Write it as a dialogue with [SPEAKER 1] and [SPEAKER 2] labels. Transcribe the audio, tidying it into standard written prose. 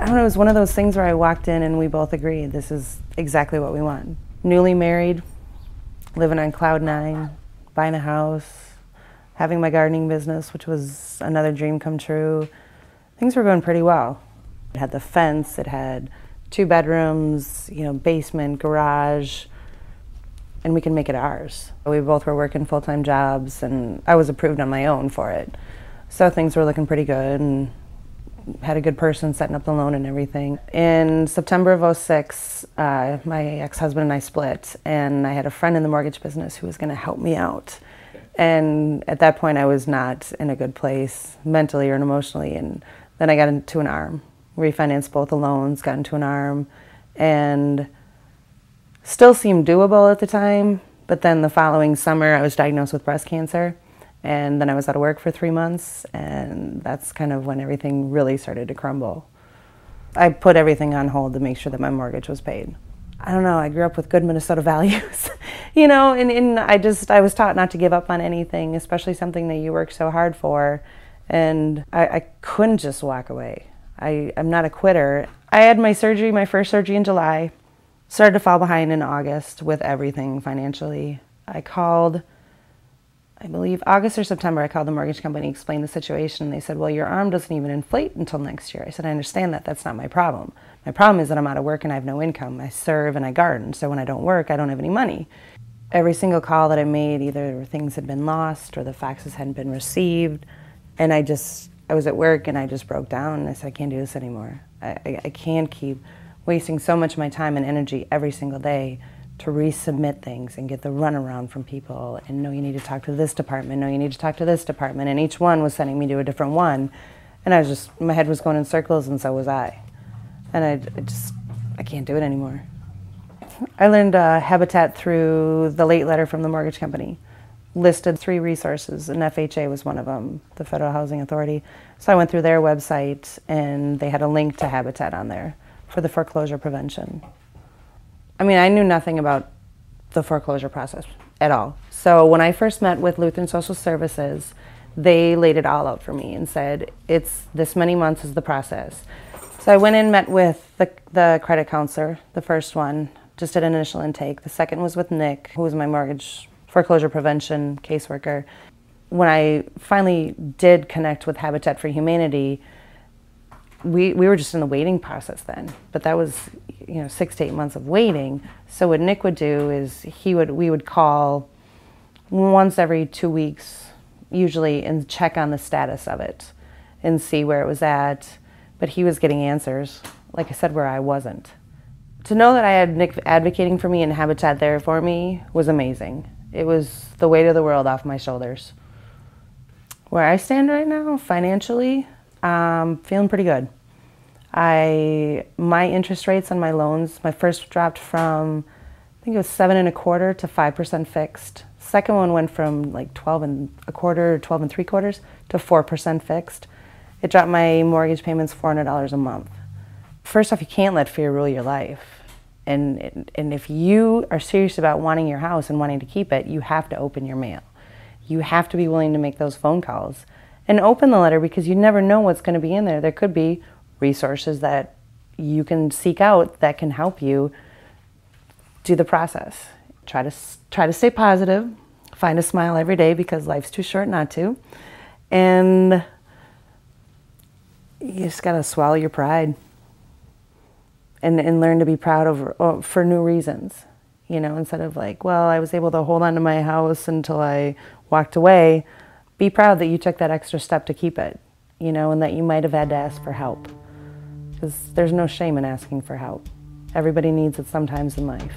[SPEAKER 1] I don't know, it was one of those things where I walked in and we both agreed this is exactly what we want. Newly married, living on cloud nine, buying a house, having my gardening business, which was another dream come true. Things were going pretty well. It had the fence, it had 2 bedrooms, basement, garage, and we can make it ours. We both were working full-time jobs, and I was approved on my own for it. So things were looking pretty good, and had a good person setting up the loan and everything. In September of '06, my ex-husband and I split, and I had a friend in the mortgage business who was going to help me out. And at that point, I was not in a good place mentally or emotionally, and then I got into an ARM. Refinanced both the loans, got into an ARM, and still seemed doable at the time, but then the following summer I was diagnosed with breast cancer, and then I was out of work for 3 months, and that's kind of when everything really started to crumble. I put everything on hold to make sure that my mortgage was paid. I don't know, I grew up with good Minnesota values, and I was taught not to give up on anything, especially something that you work so hard for, and I couldn't just walk away. I'm not a quitter. I had my first surgery in July, started to fall behind in August with everything financially. I called, I believe August or September, I called the mortgage company, explained the situation, and they said, well, your arm doesn't even inflate until next year. I said, I understand that, that's not my problem. My problem is that I'm out of work and I have no income. I serve and I garden, so when I don't work, I don't have any money. Every single call that I made, either things had been lost or the faxes hadn't been received, and I was at work and I just broke down and I said, I can't do this anymore. I can't keep wasting so much of my time and energy every single day to resubmit things and get the runaround from people and no, you need to talk to this department, no, you need to talk to this department, and each one was sending me to a different one, and my head was going in circles, and so was I. And I can't do it anymore. I learned Habitat through the late letter from the mortgage company. Listed 3 resources, and FHA was one of them, the Federal Housing Authority. So I went through their website, and they had a link to Habitat on there for the foreclosure prevention. I mean, I knew nothing about the foreclosure process at all. So when I first met with Lutheran Social Services, they laid it all out for me and said, it's this many months is the process. So I went in, met with the credit counselor, the first one, just did an initial intake. The second was with Nick, who was my mortgage foreclosure prevention caseworker. When I finally did connect with Habitat for Humanity, we were just in the waiting process then, but that was 6 to 8 months of waiting. So what Nick would do is we would call once every 2 weeks usually and check on the status of it and see where it was at, but he was getting answers, like I said, where I wasn't. To know that I had Nick advocating for me and Habitat there for me was amazing. It was the weight of the world off my shoulders. Where I stand right now, financially, feeling pretty good. My interest rates on my loans, my first dropped from, I think it was 7.25% to 5% fixed. Second one went from like 12.25%, 12.75% to 4% fixed. It dropped my mortgage payments $400 a month. First off, you can't let fear rule your life. And if you are serious about wanting your house and wanting to keep it, you have to open your mail. You have to be willing to make those phone calls and open the letter, because you never know what's going to be in there. There could be resources that you can seek out that can help you do the process. Try to stay positive, find a smile every day, because life's too short not to. And you just got to swallow your pride. And learn to be proud for new reasons, instead of like, well, I was able to hold on to my house until I walked away. Be proud that you took that extra step to keep it, and that you might have had to ask for help. Because there's no shame in asking for help. Everybody needs it sometimes in life.